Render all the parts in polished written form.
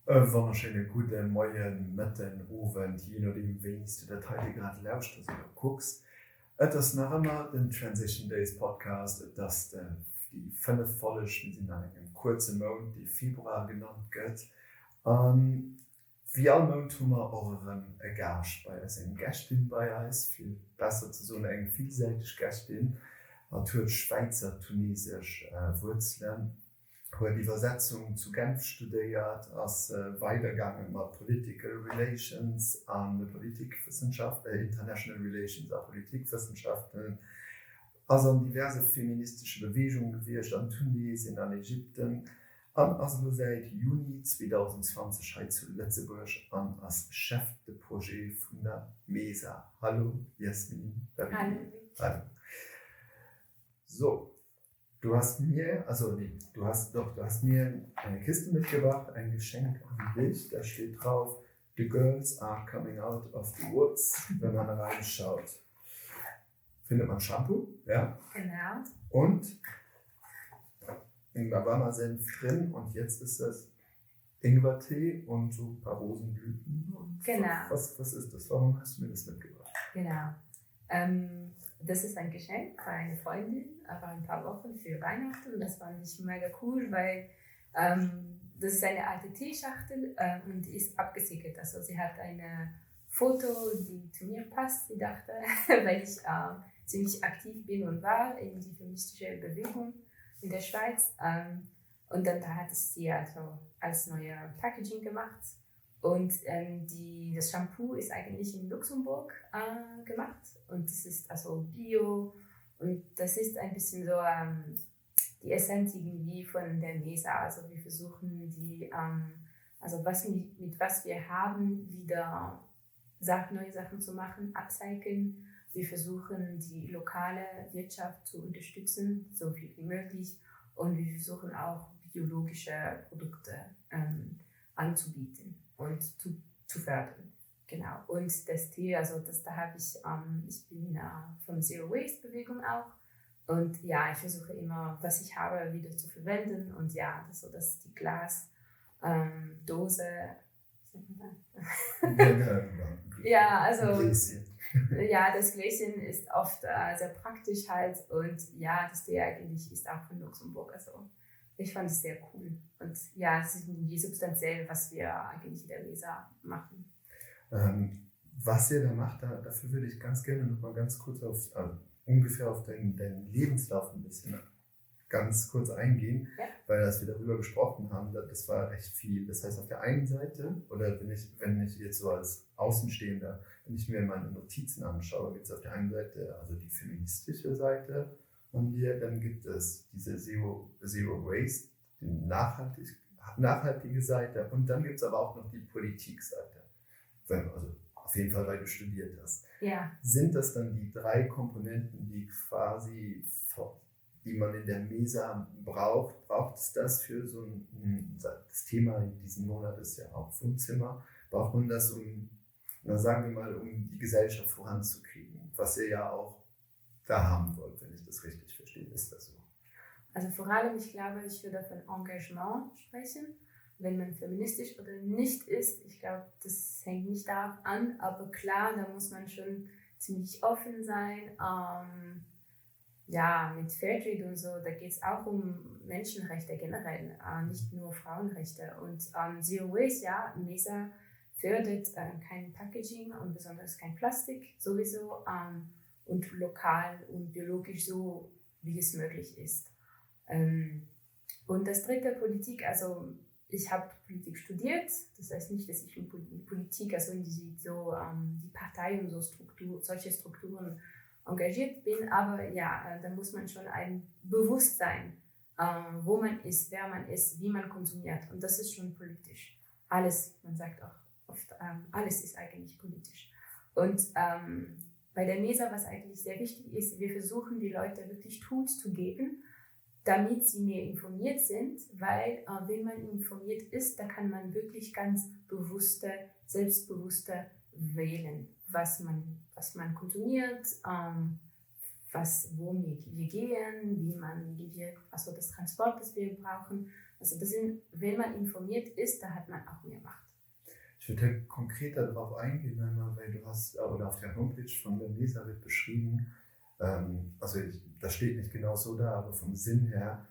Wunderschöne gute Morgen, Mitten, Abend, je nachdem, wenigst du das heute gerade lauscht oder guckst. Das ist noch immer den Transition Days Podcast, das die 5 Folgen sind in einem kurzen Monat, die Februar genannt wird. Wie alle Monat haben wir auch einen Gast bei uns, eine Gästin bei uns, viel besser zu so einer vielseitige Gästin, natürlich Schweizer, tunesisch Wurzeln. Die Übersetzung zu Genf studiert, als weitergegangen mit Political Relations an Politikwissenschaft, International Relations an Politikwissenschaften, also an diverse feministische Bewegungen gewirkt, an Tunesien, an Ägypten, also seit Juni 2020 heute zu Lützeburg an als Chef de Projet von der MESA. Hallo Jasmin. Hallo. So. Du hast mir eine Kiste mitgebracht, ein Geschenk an dich. Da steht drauf: The girls are coming out of the woods. Wenn man reinschaut, findet man Shampoo, ja? Genau. Und Ingwer-Senf drin. Und jetzt ist das Ingwertee und so ein paar Rosenblüten. Und genau. Was ist das? Warum hast du mir das mitgebracht? Genau. Das ist ein Geschenk für eine Freundin, aber ein paar Wochen für Weihnachten. Das fand ich mega cool, weil das ist eine alte Teeschachtel und die ist abgesickert. Also sie hat ein Foto, die zu mir passt, sie dachte, weil ich ziemlich aktiv bin und war in die feministische Bewegung in der Schweiz. Und dann da hat es sie also als neue Packaging gemacht. Und das Shampoo ist eigentlich in Luxemburg gemacht und das ist also Bio und das ist ein bisschen so die Essenz irgendwie von der MESA. Also wir versuchen die, also mit was wir haben, wieder neue Sachen zu machen, upcyclen. Wir versuchen die lokale Wirtschaft zu unterstützen, so viel wie möglich, und wir versuchen auch biologische Produkte anzubieten und zu fördern. Genau. Und das Tee, also da habe ich bin von Zero Waste Bewegung auch. Und ja, ich versuche immer, was ich habe, wieder zu verwenden. Und ja, dass die Glasdose, ja, also ja, das Gläschen ist oft sehr praktisch halt. Und ja, das Tee eigentlich ist auch von Luxemburg. Also ich fand es sehr cool. Und ja, es ist irgendwie substanziell, was wir eigentlich in der MESA machen. Was ihr da macht, dafür würde ich ganz gerne noch mal ganz kurz ungefähr auf deinen Lebenslauf ein bisschen ganz kurz eingehen, ja. Weil als wir darüber gesprochen haben, das war recht viel. Das heißt, auf der einen Seite, oder wenn ich jetzt so als Außenstehender, wenn ich mir meine Notizen anschaue, gibt es auf der einen Seite also die feministische Seite, und dann gibt es diese Zero Waste, die nachhaltige Seite, und dann gibt es aber auch noch die Politikseite. Also auf jeden Fall, weil du studiert hast. Ja. Sind das dann die 3 Komponenten, die man in der MESA braucht? Braucht es das für so das Thema in diesem Monat ist ja auch Wohnzimmer, braucht man das, um die Gesellschaft voranzukriegen, was ihr ja auch da haben wollt, wenn ich das richtig verstehe. Ist das so? Also vor allem, ich glaube, ich würde von Engagement sprechen. Wenn man feministisch oder nicht ist, ich glaube, das hängt nicht darauf an, aber klar, da muss man schon ziemlich offen sein. Ja, mit Fairtrade und so, da geht es auch um Menschenrechte generell, nicht nur Frauenrechte. Und Zero Waste, ja, MESA fördert kein Packaging und besonders kein Plastik sowieso und lokal und biologisch so, wie es möglich ist. Und das dritte, Politik, also ich habe Politik studiert, das heißt nicht, dass ich in Politik, also in die Partei und solche Strukturen engagiert bin, aber ja, da muss man schon ein Bewusstsein, wo man ist, wer man ist, wie man konsumiert, und das ist schon politisch. Alles, man sagt auch oft, alles ist eigentlich politisch. Und bei der MESA, was eigentlich sehr wichtig ist, wir versuchen die Leute wirklich Tools zu geben, damit sie mehr informiert sind, weil wenn man informiert ist, da kann man wirklich ganz selbstbewusster wählen, was man konsumiert, wo wir gehen, also das Transport, das wir brauchen. Also wenn man informiert ist, da hat man auch mehr Macht. Ich würde konkreter darauf eingehen, weil du hast oder auf der Homepage von der Lisa wird beschrieben, das steht nicht genau so da, aber vom Sinn her,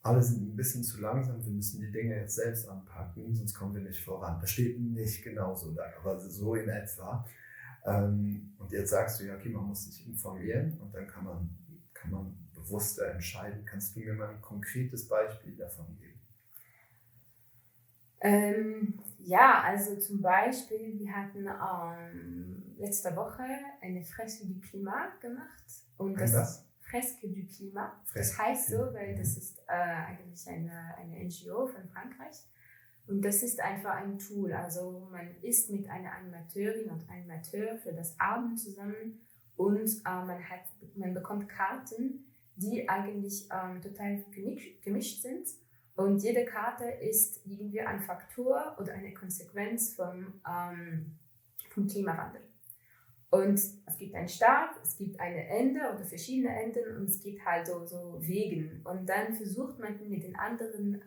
alle sind ein bisschen zu langsam, wir müssen die Dinge jetzt selbst anpacken, sonst kommen wir nicht voran. Das steht nicht genau so da, aber so in etwa. Und jetzt sagst du, ja, okay, man muss sich informieren und dann kann man bewusster entscheiden. Kannst du mir mal ein konkretes Beispiel davon geben? Ja, also zum Beispiel, wir hatten letzte Woche eine Fresque du Climat gemacht. Und das Fresque du Climat, das heißt so, weil das ist eigentlich eine NGO von Frankreich. Und das ist einfach ein Tool. Also man ist mit einer Animateurin und Animateur für das Abend zusammen und man bekommt Karten, die eigentlich total gemischt sind. Und jede Karte ist irgendwie ein Faktor oder eine Konsequenz vom Klimawandel. Und es gibt einen Start, es gibt ein Ende oder verschiedene Enden und es gibt halt so Wegen. Und dann versucht man mit den anderen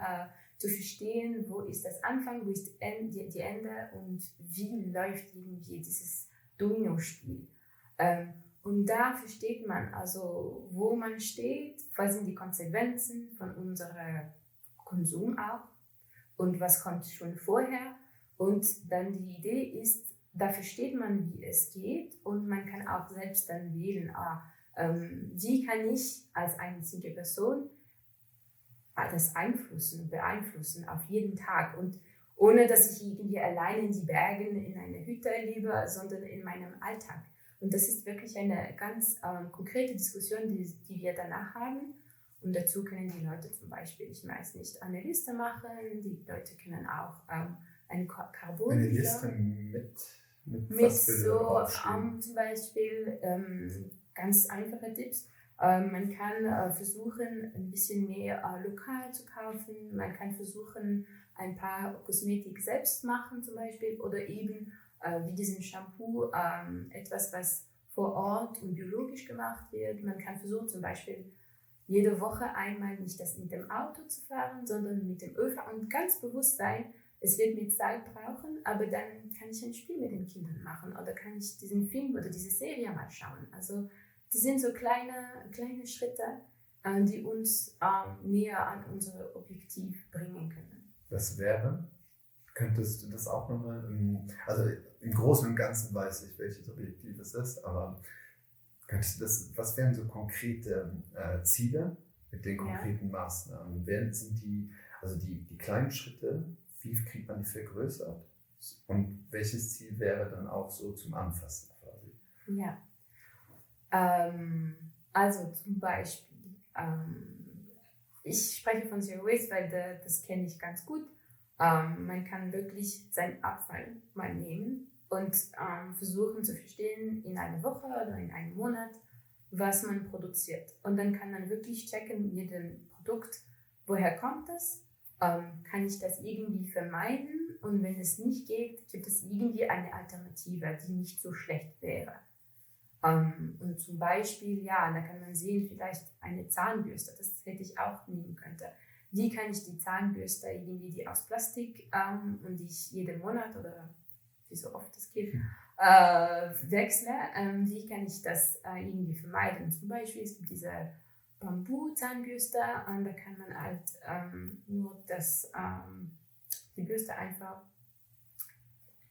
zu verstehen, wo ist das Anfang, wo ist die Ende und wie läuft irgendwie dieses Domino-Spiel. Und da versteht man also, wo man steht, was sind die Konsequenzen von unserem Konsum auch und was kommt schon vorher. Und dann die Idee ist, da versteht man, wie es geht und man kann auch selbst dann wählen, wie kann ich als einzige Person das beeinflussen auf jeden Tag und ohne, dass ich irgendwie alleine in die Bergen in einer Hütte lebe, sondern in meinem Alltag. Und das ist wirklich eine ganz konkrete Diskussion, die wir danach haben. Und dazu können die Leute zum Beispiel, ich weiß nicht, eine Liste machen. Die Leute können auch eine Carbon. Eine Liste mit so zum Beispiel ganz einfache Tipps. Man kann versuchen, ein bisschen mehr lokal zu kaufen. Man kann versuchen, ein paar Kosmetik selbst machen zum Beispiel oder eben wie diesen Shampoo, etwas, was vor Ort und biologisch gemacht wird. Man kann versuchen zum Beispiel jede Woche einmal nicht das mit dem Auto zu fahren, sondern mit dem ÖV und ganz bewusst sein, es wird mir Zeit brauchen, aber dann kann ich ein Spiel mit den Kindern machen oder kann ich diesen Film oder diese Serie mal schauen. Also das sind so kleine Schritte, die uns näher an unser Objektiv bringen können. Das wäre, könntest du das auch nochmal, also im Großen und Ganzen weiß ich, welches Objektiv es ist, aber könntest du was wären so konkrete Ziele mit den konkreten Maßnahmen? Sind die kleinen Schritte, wie kriegt man die vergrößert? Und welches Ziel wäre dann auch so zum Anfassen quasi? Ja, also zum Beispiel, ich spreche von Zero Waste, weil das kenne ich ganz gut. Man kann wirklich seinen Abfall mal nehmen und versuchen zu verstehen in einer Woche oder in einem Monat, was man produziert. Und dann kann man wirklich checken, jedem Produkt, woher kommt das? Kann ich das irgendwie vermeiden? Und wenn es nicht geht, gibt es irgendwie eine Alternative, die nicht so schlecht wäre. Und zum Beispiel, ja, da kann man sehen, vielleicht eine Zahnbürste, das hätte ich auch nehmen können. Wie kann ich die Zahnbürste irgendwie, die aus Plastik und die ich jeden Monat oder wie so oft es geht, wechsle, wie kann ich das irgendwie vermeiden? Zum Beispiel, es gibt diese Bambu-Zahnbürste und da kann man halt nur die Bürste einfach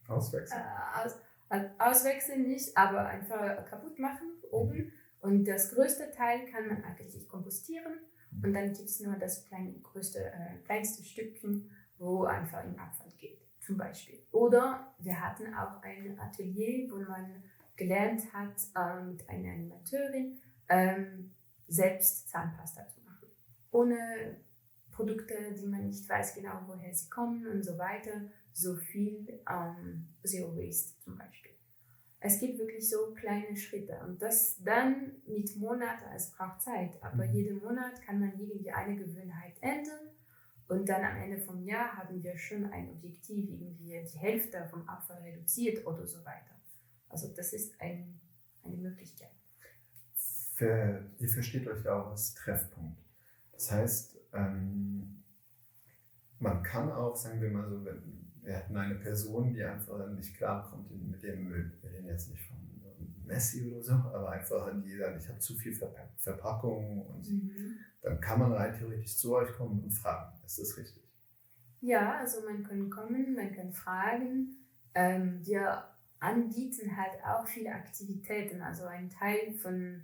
auswechseln. Auswechseln nicht, aber einfach kaputt machen oben. Und das größte Teil kann man eigentlich kompostieren und dann gibt es nur das kleinste Stückchen, wo einfach in Abfall geht, zum Beispiel. Oder wir hatten auch ein Atelier, wo man gelernt hat, mit einer Animateurin selbst Zahnpasta zu machen. Ohne Produkte, die man nicht weiß genau, woher sie kommen und so weiter. So viel Zero Waste zum Beispiel. Es gibt wirklich so kleine Schritte und das dann mit Monaten, es braucht Zeit, aber jeden Monat kann man irgendwie eine Gewohnheit ändern und dann am Ende vom Jahr haben wir schon ein Objektiv, irgendwie die Hälfte vom Abfall reduziert oder so weiter. Also das ist eine Möglichkeit. ihr versteht euch ja auch als Treffpunkt. Das heißt, man kann auch, sagen wir mal so, wir hätten eine Person, die einfach nicht klarkommt mit dem Müll. Wir reden jetzt nicht von Messi oder so, aber einfach an die sagen, ich habe zu viel Verpackung und dann kann man rein theoretisch zu euch kommen und fragen. Ist das richtig? Ja, also man kann kommen, man kann fragen. Wir anbieten halt auch viele Aktivitäten. Also ein Teil von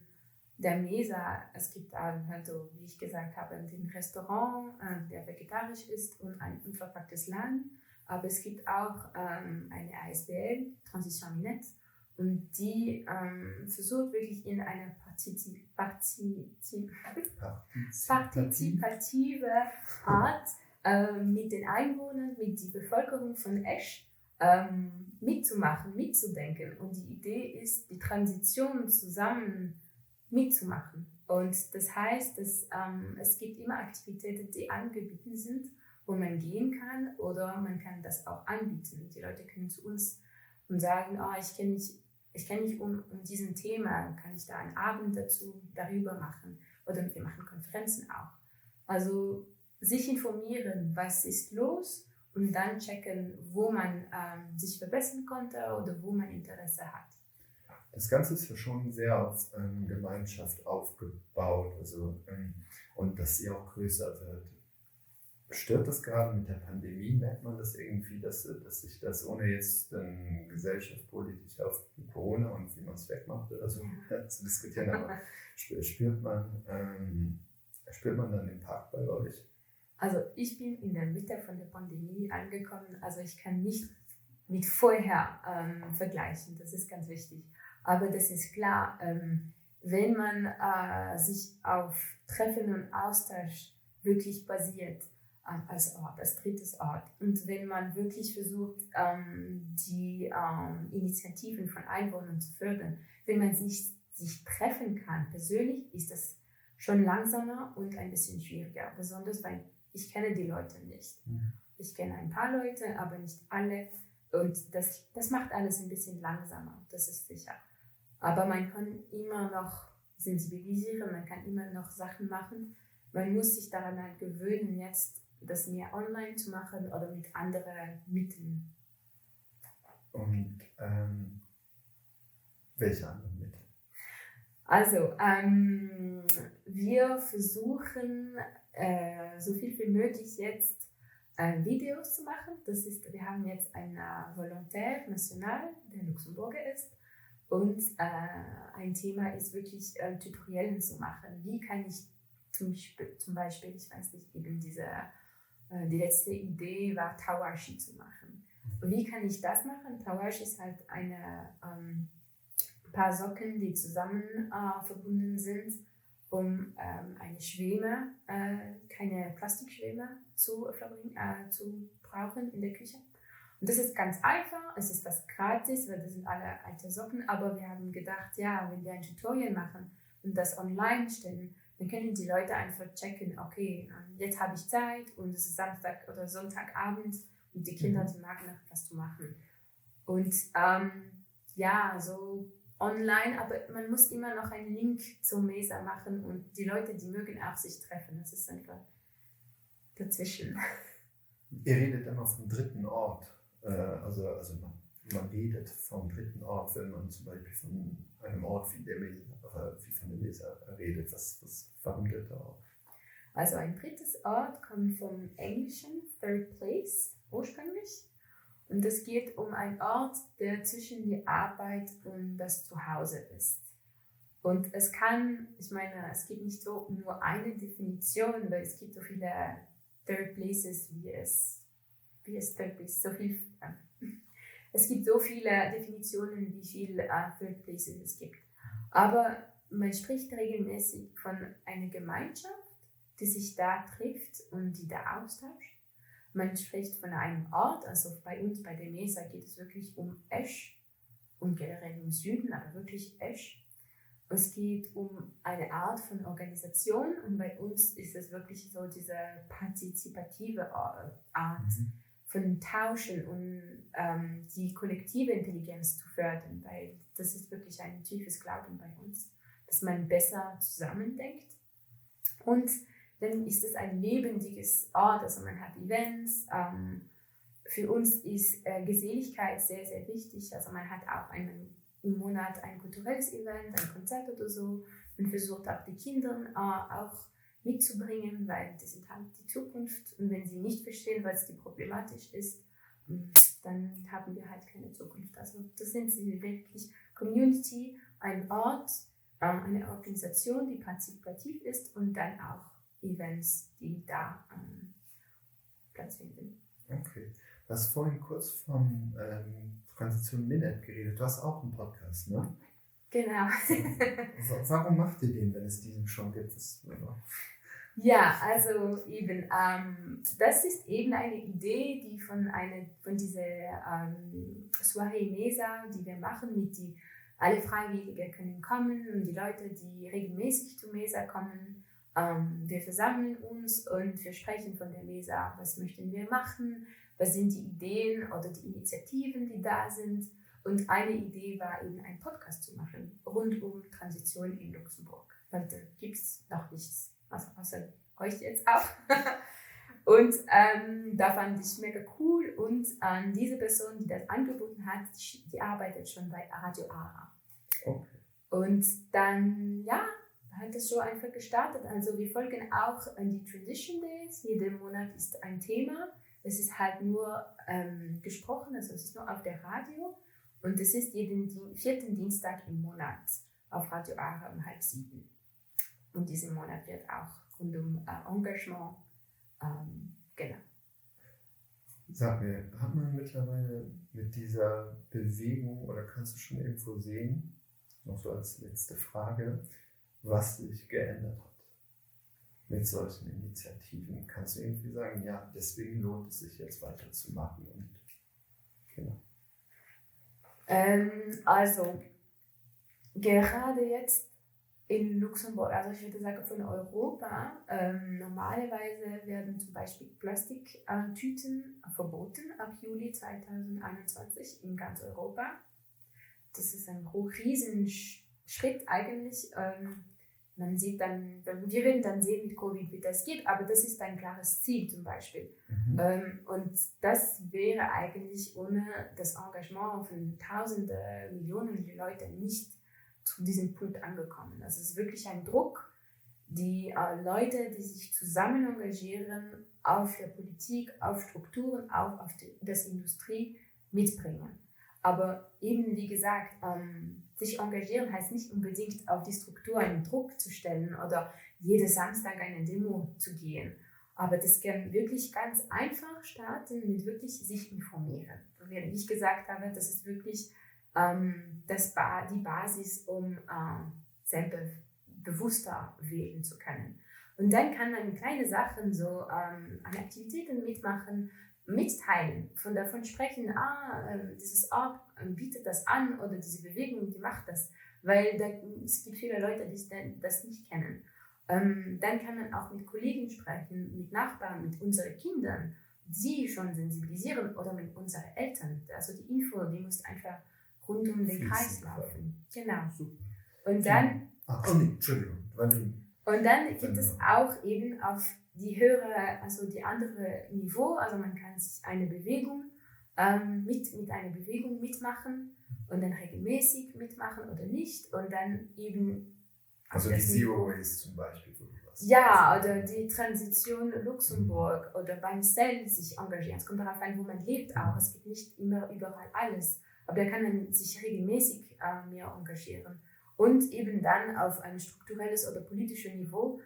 der Mesa, es gibt halt so, wie ich gesagt habe, ein Restaurant, der vegetarisch ist und ein unverpacktes Laden. Aber es gibt auch eine ASBL, Transition Minette, und die versucht wirklich in eine partizipative Art mit den Einwohnern, mit der Bevölkerung von Esch mitzumachen, mitzudenken. Und die Idee ist, die Transition zusammen mitzumachen. Und das heißt, dass es gibt immer Aktivitäten, die angeboten sind, wo man gehen kann, oder man kann das auch anbieten. Die Leute können zu uns und sagen, ich kenne mich um diesen Thema, kann ich da einen Abend darüber machen, oder wir machen Konferenzen auch. Also sich informieren, was ist los, und dann checken, wo man sich verbessern konnte oder wo man Interesse hat. Das Ganze ist ja schon sehr auf Gemeinschaft aufgebaut, also, und dass sie auch größer wird. Stört das gerade mit der Pandemie? Merkt man das irgendwie, dass sich das, ohne jetzt gesellschaftspolitisch auf Corona und wie man es wegmacht oder so zu diskutieren, aber spürt man dann den Tag bei euch? Also ich bin in der Mitte von der Pandemie angekommen, also ich kann nicht mit vorher vergleichen, das ist ganz wichtig. Aber das ist klar, wenn man sich auf Treffen und Austausch wirklich basiert, als Ort, als drittes Ort. Und wenn man wirklich versucht, die Initiativen von Einwohnern zu fördern, wenn man sich treffen kann, persönlich, ist das schon langsamer und ein bisschen schwieriger. Besonders, weil ich kenne die Leute nicht. Ich kenne ein paar Leute, aber nicht alle. Und das macht alles ein bisschen langsamer, das ist sicher. Aber man kann immer noch sensibilisieren, man kann immer noch Sachen machen. Man muss sich daran halt gewöhnen, jetzt das mehr online zu machen oder mit anderen Mitteln. Und welche anderen Mittel? Also, wir versuchen so viel wie möglich jetzt Videos zu machen. Wir haben jetzt einen Volontär national, der Luxemburger ist. Und ein Thema ist wirklich Tutoriellen zu machen. Wie kann ich zum Beispiel, ich weiß nicht, eben die letzte Idee war, Tawashi zu machen. Und wie kann ich das machen? Tawashi ist halt ein paar Socken, die zusammen verbunden sind, um eine Schwemme, keine Plastikschwemme zu brauchen in der Küche. Und das ist ganz einfach, es ist fast gratis, weil das sind alle alte Socken, aber wir haben gedacht, ja, wenn wir ein Tutorial machen und das online stellen, dann können die Leute einfach checken, okay, jetzt habe ich Zeit und es ist Samstag oder Sonntagabend und die Kinder, die mag noch was zu machen. Und so online, aber man muss immer noch einen Link zur Mesa machen und die Leute, die mögen auch sich treffen, das ist einfach dazwischen. Ihr redet immer vom dritten Ort, also man redet vom dritten Ort, wenn man zum Beispiel von einem Ort wie von der Mesa redet. Warum dritter Ort? Also ein drittes Ort kommt vom englischen Third Place ursprünglich. Und es geht um einen Ort, der zwischen die Arbeit und das Zuhause ist. Und es gibt nicht so nur eine Definition, weil es gibt so viele Third Places, wie es Third Place, es gibt so viele Definitionen, wie viele Third Places es gibt. Aber man spricht regelmäßig von einer Gemeinschaft, die sich da trifft und die da austauscht. Man spricht von einem Ort, also bei uns bei der Mesa geht es wirklich um Esch und generell im Süden, aber wirklich Esch. Es geht um eine Art von Organisation und bei uns ist es wirklich so diese partizipative Art von Tauschen und die kollektive Intelligenz zu fördern, weil das ist wirklich ein tiefes Glauben bei uns, dass man besser zusammendenkt. Und dann ist es ein lebendiges Ort, also man hat Events. Für uns ist Geselligkeit sehr, sehr wichtig. Also man hat auch im Monat ein kulturelles Event, ein Konzert oder so. Man versucht auch die Kinder auch mitzubringen, weil das sind halt die Zukunft. Und wenn sie nicht verstehen, was die problematisch ist, dann haben wir halt keine Zukunft. Also das sind sie wirklich Community, ein Ort, eine Organisation, die partizipativ ist und dann auch Events, die da Platz finden. Okay. Du hast vorhin kurz von Transition Minute geredet. Du hast auch einen Podcast, ne? Genau. Warum macht ihr den, wenn es diesen schon gibt? Ja, also eben, das ist eben eine Idee, die von dieser Soirée Mesa, die wir machen, alle Freiwillige können kommen und die Leute, die regelmäßig zu Mesa kommen, wir versammeln uns und wir sprechen von der Mesa, was möchten wir machen, was sind die Ideen oder die Initiativen, die da sind. Und eine Idee war eben, einen Podcast zu machen, rund um Transition in Luxemburg. Weil da gibt es noch nichts, also außer euch jetzt auch. Und da fand ich mega cool. Und diese Person, die das angeboten hat, die arbeitet schon bei Radio Ara. Okay. Und dann, ja, hat es so einfach gestartet. Also wir folgen auch an die Transition Days. Jeden Monat ist ein Thema. Es ist halt nur gesprochen, also es ist nur auf der Radio. Und es ist jeden vierten Dienstag im Monat auf Radio Ara um 6:30. Und diesen Monat wird auch rund um Engagement, genau. Sag mir, hat man mittlerweile mit dieser Bewegung, oder kannst du schon irgendwo sehen, noch so als letzte Frage, was sich geändert hat mit solchen Initiativen? Kannst du irgendwie sagen, ja, deswegen lohnt es sich jetzt weiterzumachen? Und genau. Also gerade jetzt in Luxemburg, also ich würde sagen von Europa, normalerweise werden zum Beispiel Plastiktüten verboten ab Juli 2021 in ganz Europa. Das ist ein riesen Schritt eigentlich. Man sieht dann, wir werden dann sehen mit Covid, wie das geht, aber das ist ein klares Ziel zum Beispiel. Und das wäre eigentlich ohne das Engagement von Tausenden, Millionen Leute nicht zu diesem Punkt angekommen. Das ist wirklich ein Druck, die Leute, die sich zusammen engagieren, auf der Politik, auf Strukturen, auf das Industrie mitbringen. Aber eben wie gesagt, sich engagieren heißt nicht unbedingt auf die Struktur einen Druck zu stellen oder jeden Samstag eine Demo zu gehen. Aber das kann wirklich ganz einfach starten mit wirklich sich informieren. Und wie ich gesagt habe, das ist wirklich die Basis, um selber bewusster wählen zu können. Und dann kann man kleine Sachen so an Aktivitäten mitmachen, mitteilen, davon sprechen, dieses Ort bietet das an oder diese Bewegung, die macht das, weil es gibt viele Leute, die das nicht kennen. Dann kann man auch mit Kollegen sprechen, mit Nachbarn, mit unseren Kindern, sie schon sensibilisieren oder mit unseren Eltern. Also die Info, die muss einfach rund um den Kreis laufen. Genau. Super. Und dann... Entschuldigung. Und dann gibt es auch eben auf die höhere, also die andere Niveau, also man kann sich eine Bewegung mit einer Bewegung mitmachen und dann regelmäßig mitmachen oder nicht und dann eben... Also die Zero Waste zum Beispiel. Ja, oder die Transition Luxemburg oder beim CEL sich engagieren. Es kommt darauf an, wo man lebt auch. Es gibt nicht immer überall alles. Aber da kann man sich regelmäßig mehr engagieren. Und eben dann auf ein strukturelles oder politisches Niveau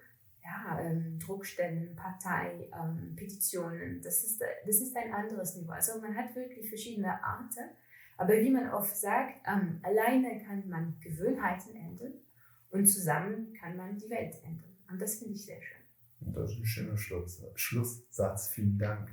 Druck stellen, Partei, Petitionen. Das ist ein anderes Niveau. Also man hat wirklich verschiedene Arten. Aber wie man oft sagt, alleine kann man Gewohnheiten ändern und zusammen kann man die Welt ändern. Und das finde ich sehr schön. Und das ist ein schöner Schlusssatz. Vielen Dank.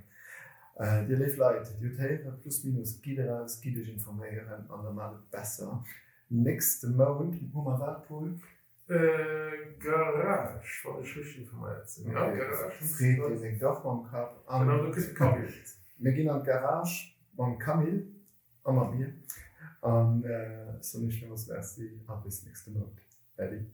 Die liebe Leute, die helfen plus minus Gideras, Gidisch informieren und normal besser. Nächsten Monat, wo wir warten, Garage, war ich richtig informiert. Ja, Garage. Fred, ihr seid doch beim Kap. Genau, du kriegst Kaffee. Wir gehen an die Garage beim Kamil und mit mir. Und so nicht mehr was merci. Bis nächsten Monat. Eddie.